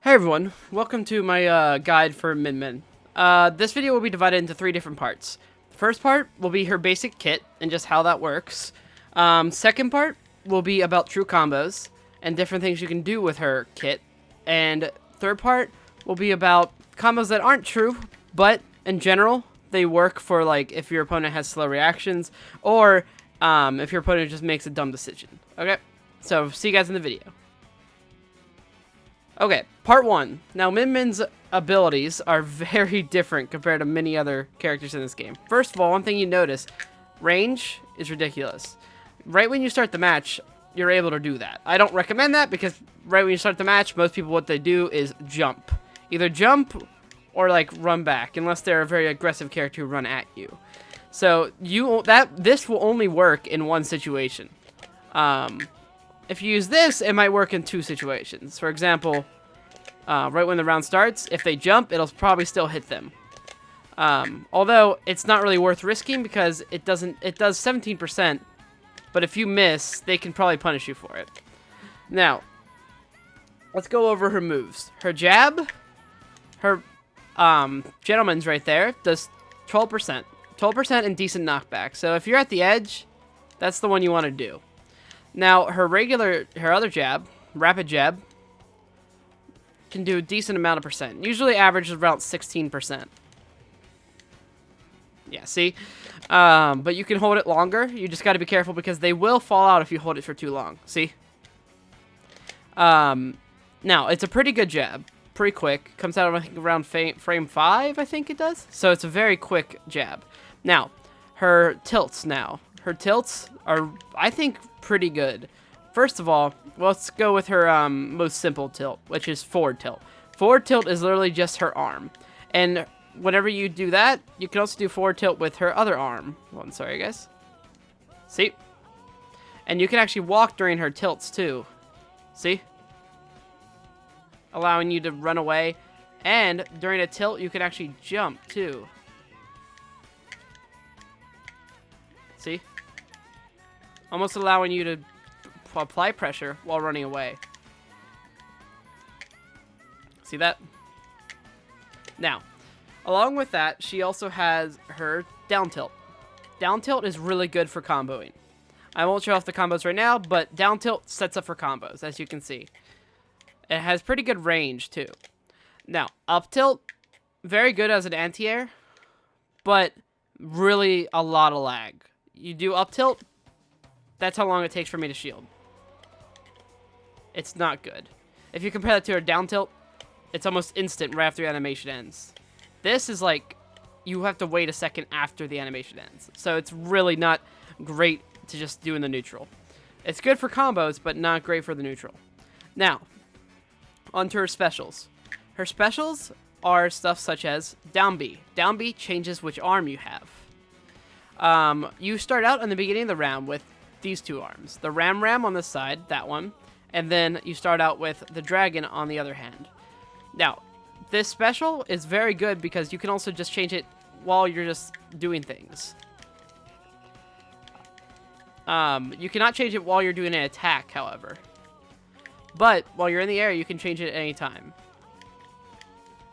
Hey everyone, welcome to my guide for Min Min. This video will be divided into three different parts. The first part will be her basic kit and just how that works. Second part will be about true combos and different things you can do with her kit. And third part will be about combos that aren't true, but in general, they work for like if your opponent has slow reactions or if your opponent just makes a dumb decision. Okay, so see you guys in the video. Okay, part one. Now, Min Min's abilities are very different compared to many other characters in this game. First of all, one thing you notice, range is ridiculous. Right when you start the match, you're able to do that. I don't recommend that because right when you start the match, most people what they do is jump. Either jump or like run back, unless they're a very aggressive character who run at you. So this will only work in one situation. If you use this, it might work in two situations. For example, right when the round starts, if they jump, it'll probably still hit them. Although it's not really worth risking because it does 17%, but if you miss, they can probably punish you for it. Now, let's go over her moves. Her jab, her gentleman's right there, does 12%. 12% and decent knockback. So if you're at the edge, that's the one you want to do. Now, her other jab, rapid jab, can do a decent amount of percent. Usually averages around 16%. Yeah, see? But you can hold it longer. You just got to be careful because they will fall out if you hold it for too long. See? Now, it's a pretty good jab. Pretty quick. Comes out, I think, around frame 5, I think it does. So it's a very quick jab. Now, her tilts now. Her tilts are, I think, pretty good. First of all, let's go with her most simple tilt, which is forward tilt. Forward tilt is literally just her arm. And whenever you do that, you can also do forward tilt with her other arm. Oh, I'm sorry, guys. See? And you can actually walk during her tilts, too. See? Allowing you to run away. And during a tilt, you can actually jump, too. See? Almost allowing you to apply pressure while running away. See that? Now, along with that, she also has her down tilt. Down tilt is really good for comboing. I won't show off the combos right now, but down tilt sets up for combos, as you can see. It has pretty good range, too. Now, up tilt, very good as an anti-air, but really a lot of lag. You do up tilt, that's how long it takes for me to shield. It's not good. If you compare that to a down tilt, it's almost instant right after the animation ends. This is like, you have to wait a second after the animation ends. So it's really not great to just do in the neutral. It's good for combos, but not great for the neutral. Now, onto her specials. Her specials are stuff such as down B. Down B changes which arm you have. You start out in the beginning of the round with these two arms. The Ram on this side, that one, and then you start out with the Dragon on the other hand. Now, this special is very good because you can also just change it while you're just doing things. You cannot change it while you're doing an attack, however. But while you're in the air, you can change it at any time.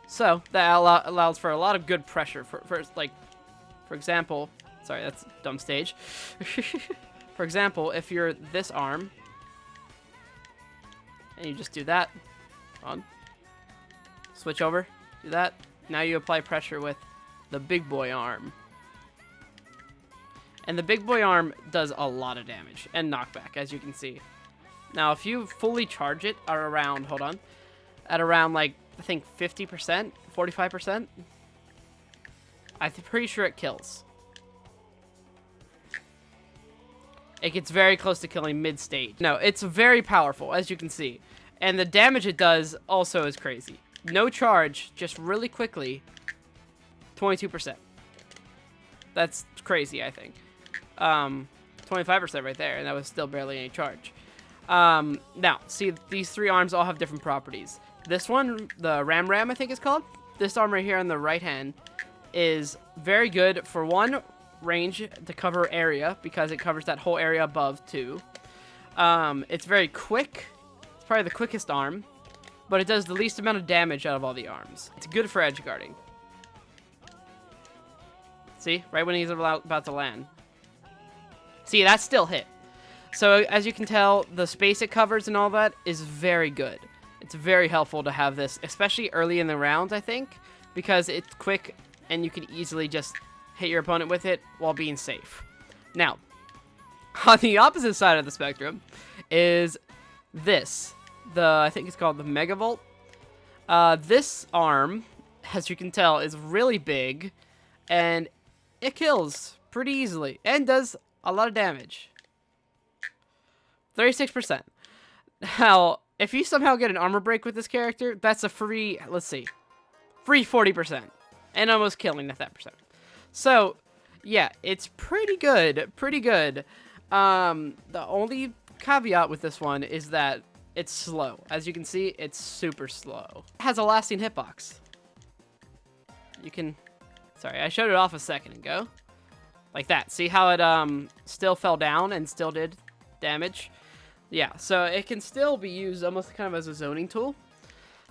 So, that allows for a lot of good pressure. For example... Sorry, that's a dumb stage. For example, if you're this arm, and you just do that, on, switch over, do that, now you apply pressure with the big boy arm. And the big boy arm does a lot of damage, and knockback, as you can see. Now, if you fully charge it at around, like, I think 50%, 45%, I'm pretty sure it kills. It gets very close to killing mid-stage. No, it's very powerful, as you can see. And the damage it does also is crazy. No charge, just really quickly, 22%. That's crazy, I think. 25% right there, and that was still barely any charge. Now, see, these three arms all have different properties. This one, the Ram, I think it's called. This arm right here on the right hand is very good for one, range to cover area because it covers that whole area above too. It's very quick. It's probably the quickest arm. but it does the least amount of damage out of all the arms. It's good for edge guarding. See? Right when he's about to land. See, that's still hit. So, as you can tell, the space it covers and all that is very good. It's very helpful to have this, especially early in the round, I think, because it's quick and you can easily just hit your opponent with it while being safe. Now, on the opposite side of the spectrum is this. I think it's called the Megavolt. This arm, as you can tell, is really big, and it kills pretty easily and does a lot of damage. 36%. Now, if you somehow get an armor break with this character, that's a free, let's see, free 40%. And almost killing at that percent. So, yeah, it's pretty good. Pretty good. The only caveat with this one is that it's slow. As you can see, it's super slow. It has a lasting hitbox. You can... Sorry, I showed it off a second ago. Like that. See how it still fell down and still did damage? Yeah, so it can still be used almost kind of as a zoning tool.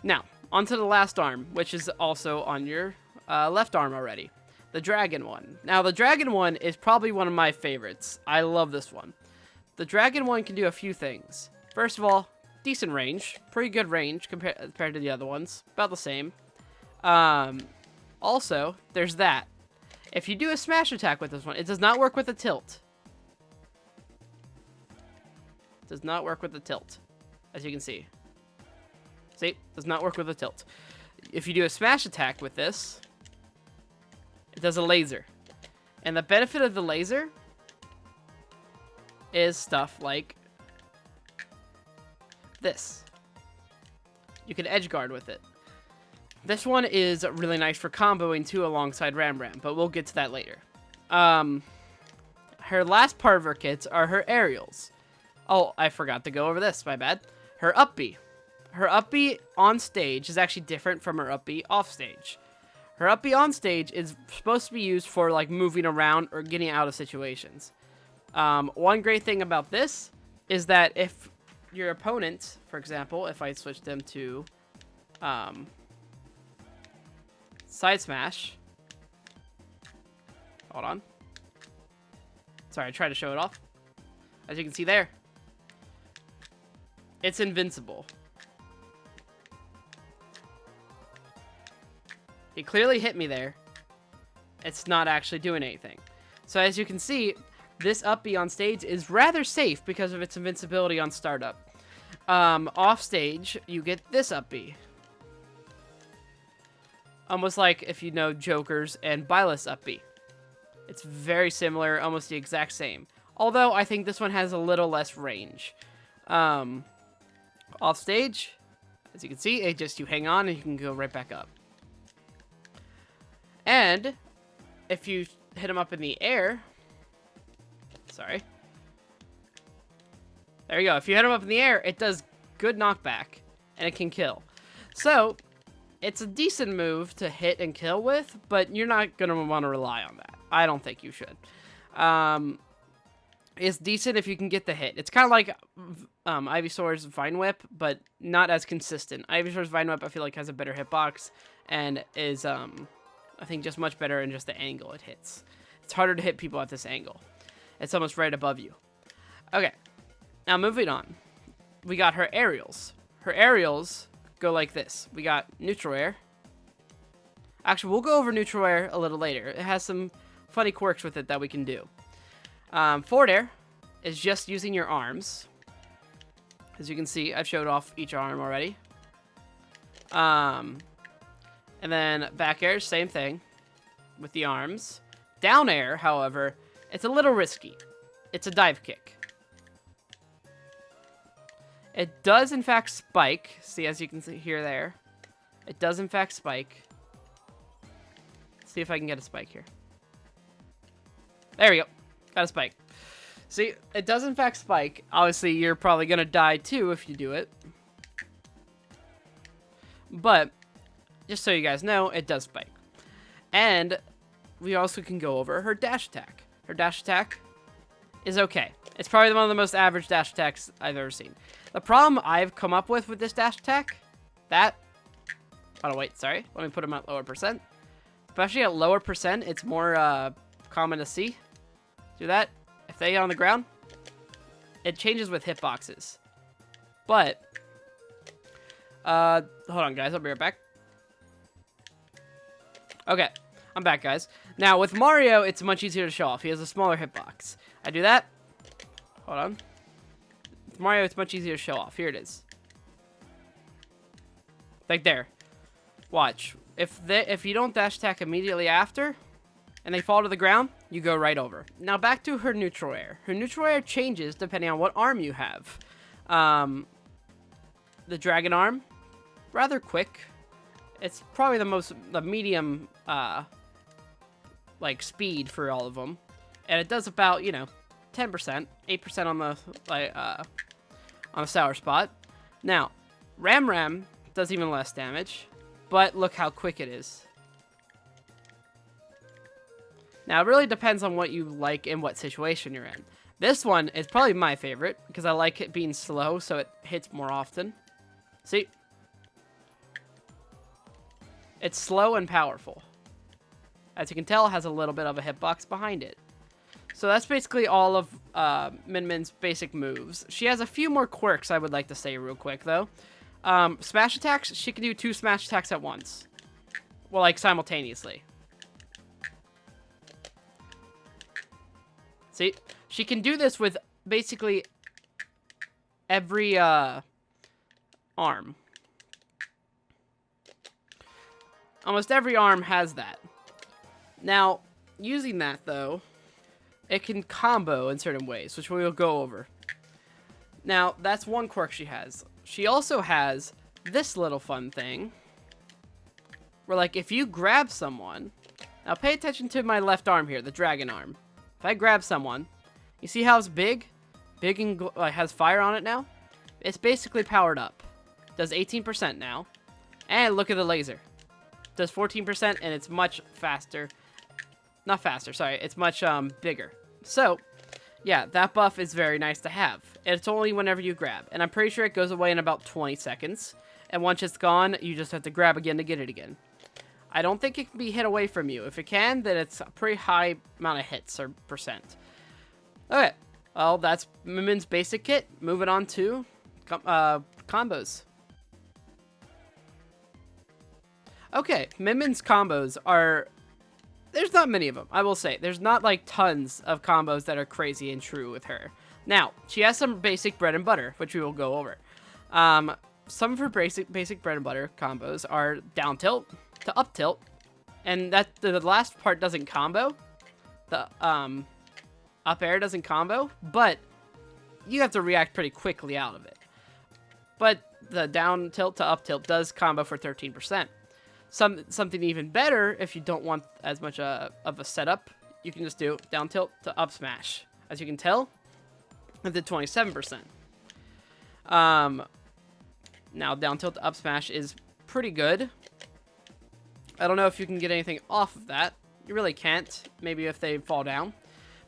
Now, onto the last arm, which is also on your left arm already. The dragon one. Now, the dragon one is probably one of my favorites. I love this one. The dragon one can do a few things. First of all, decent range. Pretty good range compared to the other ones. About the same. Also, there's that. If you do a smash attack with this one, it does not work with a tilt. It does not work with the tilt, as you can see. See? Does not work with a tilt. If you do a smash attack with this, it does a laser. And the benefit of the laser is stuff like this. You can edge guard with it. This one is really nice for comboing too alongside Ram Ram, but we'll get to that later. Her last part of her kits are her aerials. Oh, I forgot to go over this, my bad. Her up B. Her up B on stage is actually different from her up B off stage. Her up B on stage is supposed to be used for like moving around or getting out of situations. One great thing about this is that if your opponent, for example, if I switch them to side smash. Hold on. Sorry, I tried to show it off. As you can see there, it's invincible. He clearly hit me there. It's not actually doing anything. So as you can see, this up B on stage is rather safe because of its invincibility on startup. Off stage, you get this up B. Almost like if you know Joker's and Byleth's up B. It's very similar, almost the exact same. Although I think this one has a little less range. Off stage, as you can see, it just you hang on and you can go right back up. And if you hit him up in the air, sorry. There you go. If you hit him up in the air, it does good knockback and it can kill. So it's a decent move to hit and kill with, but you're not going to want to rely on that. I don't think you should. It's decent if you can get the hit. It's kind of like Ivysaur's Vine Whip, but not as consistent. Ivysaur's Vine Whip, I feel like, has a better hitbox and is, I think, just much better in just the angle it hits. It's harder to hit people at this angle. It's almost right above you. Okay, now moving on. We got her aerials. Her aerials go like this. We got neutral air. Actually, we'll go over neutral air a little later. It has some funny quirks with it that we can do. Forward air is just using your arms. As you can see, I've showed off each arm already. And then back air, same thing with the arms. Down air, however, it's a little risky. It's a dive kick. It does, in fact, spike. See, as you can see here, there. It does, in fact, spike. Let's see if I can get a spike here. There we go. Got a spike. See, it does, in fact, spike. Obviously, you're probably going to die, too, if you do it. But just so you guys know, it does spike. And we also can go over her dash attack. Her dash attack is okay. It's probably one of the most average dash attacks I've ever seen. The problem I've come up with this dash attack That. Oh, wait, sorry. Let me put them at lower percent. Especially at lower percent, it's more common to see. Do that. If they get on the ground, it changes with hitboxes. But, hold on, guys. I'll be right back. Okay, I'm back, guys. Now, with Mario, it's much easier to show off. He has a smaller hitbox. I do that. Hold on. With Mario, it's much easier to show off. Here it is. Like there. Watch. If you don't dash attack immediately after, and they fall to the ground, you go right over. Now back to her neutral air. Her neutral air changes depending on what arm you have. The dragon arm, rather quick. It's probably the medium, like speed for all of them, and it does about 10%, 8% on the on a sour spot. Now, Ram does even less damage, but look how quick it is. Now, it really depends on what you like and what situation you're in. This one is probably my favorite, because I like it being slow, so it hits more often. See? It's slow and powerful. As you can tell, it has a little bit of a hitbox behind it. So that's basically all of Min Min's basic moves. She has a few more quirks I would like to say real quick, though. Smash attacks, she can do 2 smash attacks at once. Well, like, simultaneously. See? She can do this with basically every arm. Almost every arm has that. Now, using that, though, it can combo in certain ways, which we will go over. Now, that's one quirk she has. She also has this little fun thing, where, like, if you grab someone... Now, pay attention to my left arm here, the dragon arm. If I grab someone, you see how it's big? Big and has fire on it now? It's basically powered up. Does 18% now. And look at the laser. Does 14%, and it's much faster. Not faster, sorry. It's much bigger. So, yeah, that buff is very nice to have. It's only whenever you grab. And I'm pretty sure it goes away in about 20 seconds. And once it's gone, you just have to grab again to get it again. I don't think it can be hit away from you. If it can, then it's a pretty high amount of hits or percent. Okay, well, that's Min Min's basic kit. Moving on to combos. Okay, Min Min's combos are... There's not many of them, I will say. There's not, like, tons of combos that are crazy and true with her. Now, she has some basic bread and butter, which we will go over. Some of her basic bread and butter combos are down tilt to up tilt, and that the last part doesn't combo. The up air doesn't combo, but you have to react pretty quickly out of it. But the down tilt to up tilt does combo for 13%. Something even better, if you don't want as much of a setup, you can just do down tilt to up smash. As you can tell, it did 27%. Now down tilt to up smash is pretty good. I don't know if you can get anything off of that. You really can't. Maybe if they fall down.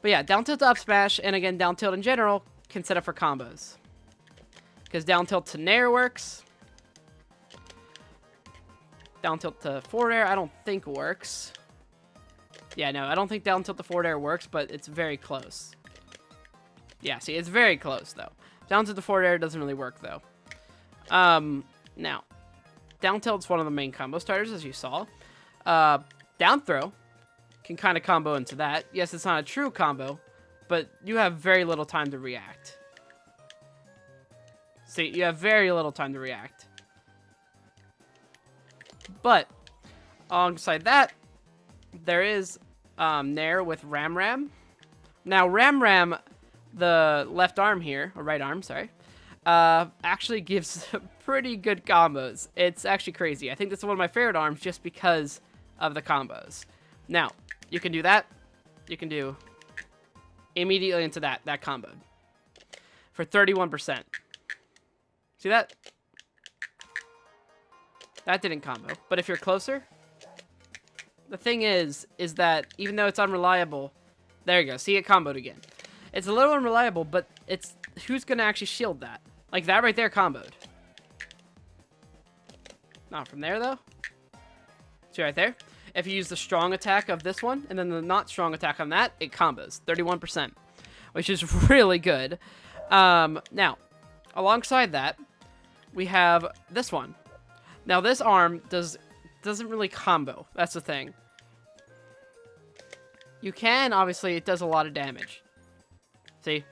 But yeah, down tilt to up smash, and again, down tilt in general, can set up for combos. Because down tilt to nair works. Down tilt to forward air, I don't think works. Yeah, no, I don't think down tilt to forward air works, but it's very close. Yeah, see, it's very close, though. Down tilt to forward air doesn't really work, though. Now, down tilt's one of the main combo starters, as you saw. Down throw can kind of combo into that. Yes, it's not a true combo, but you have very little time to react. See, you have very little time to react. But, alongside that, there is Nair with Ram. Now, Ram, the left arm here, or right arm, sorry, actually gives pretty good combos. It's actually crazy. I think this is one of my favorite arms just because of the combos. Now, you can do that. You can do immediately into that combo for 31%. See that? That didn't combo. But if you're closer, the thing is that even though it's unreliable, there you go. See, it comboed again. It's a little unreliable, but it's who's going to actually shield that? Like that right there comboed. Not from there, though. See right there? If you use the strong attack of this one, and then the not strong attack on that, it combos. 31%, which is really good. Now, alongside that, we have this one. Now, this arm doesn't really combo. That's the thing. You can, obviously, it does a lot of damage. See?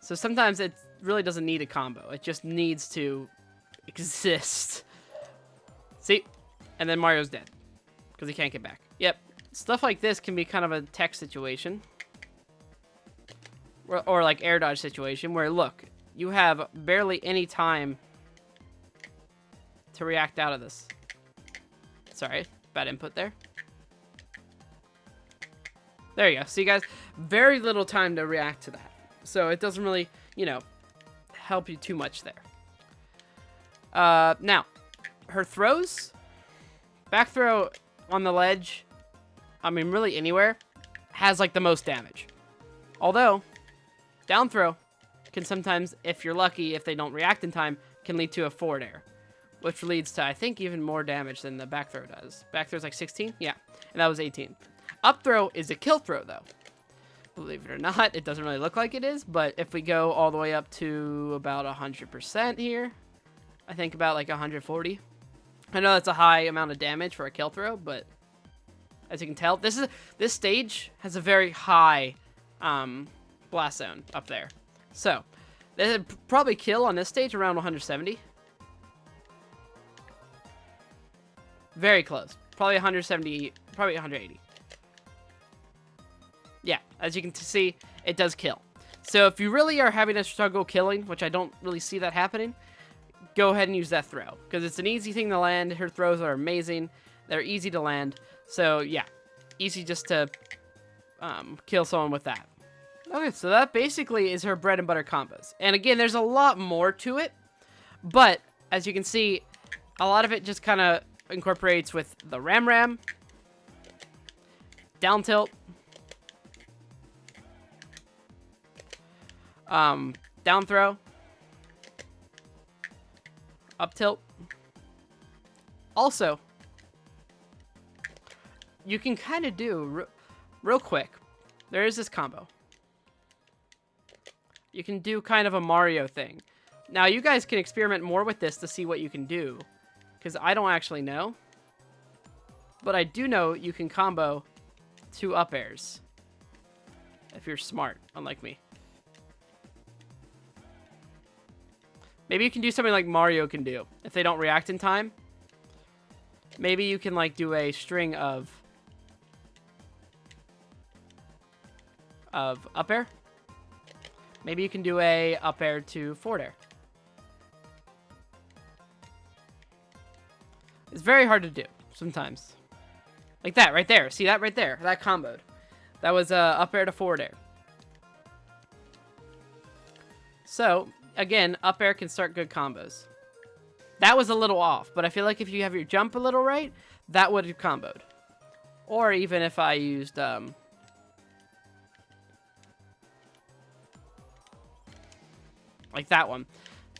So sometimes it really doesn't need a combo. It just needs to exist. See? And then Mario's dead. Because he can't get back. Yep. Stuff like this can be kind of a tech situation. Or like air dodge situation where, look, you have barely any time to react out of this. Sorry, bad input there. There you go. See, guys, very little time to react to that. So it doesn't really, you know, help you too much there. Now, her throws, back throw on the ledge, I mean, really anywhere, has like the most damage. Although, down throw can sometimes, if you're lucky, if they don't react in time, can lead to a forward air, which leads to, I think, even more damage than the back throw does. Back throw is like 16? Yeah, and that was 18. Up throw is a kill throw, though. Believe it or not, it doesn't really look like it is, but if we go all the way up to about 100% here, I think about like 140. I know that's a high amount of damage for a kill throw, but as you can tell, this stage has a very high blast zone up there. So, they would probably kill on this stage around 170. Very close. Probably 170, probably 180. Yeah, as you can see, it does kill. So if you really are having a struggle killing, which I don't really see that happening, go ahead and use that throw. Because it's an easy thing to land. Her throws are amazing. They're easy to land. So yeah, easy just to kill someone with that. Okay, so that basically is her bread and butter combos. And again, there's a lot more to it. But as you can see, a lot of it just kind of incorporates with the Ram, down tilt, down throw, up tilt. Also, you can kind of do, real quick, there is this combo. You can do kind of a Mario thing. Now, you guys can experiment more with this to see what you can do, because I don't actually know. But I do know you can combo 2 up airs, if you're smart, unlike me. Maybe you can do something like Mario can do. If they don't react in time, maybe you can like do a string of up air. Maybe you can do a up air to forward air. It's very hard to do sometimes. Like that right there. See that right there? That comboed. That was up air to forward air. So, again, up air can start good combos. That was a little off, but I feel like if you have your jump a little right, that would have comboed. Or even if I used like that one.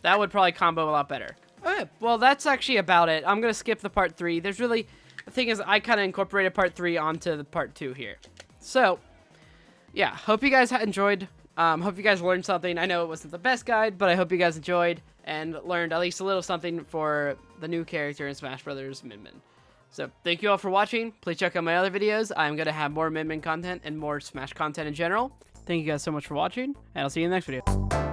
That would probably combo a lot better. Okay, well, that's actually about it. I'm going to skip the part 3. There's really... The thing is, I kind of incorporated part 3 onto the part 2 here. So, yeah. Hope you guys enjoyed. Hope you guys learned something. I know it wasn't the best guide, but I hope you guys enjoyed and learned at least a little something for the new character in Smash Bros. Min Min. So, thank you all for watching. Please check out my other videos. I'm going to have more Min Min content and more Smash content in general. Thank you guys so much for watching, and I'll see you in the next video.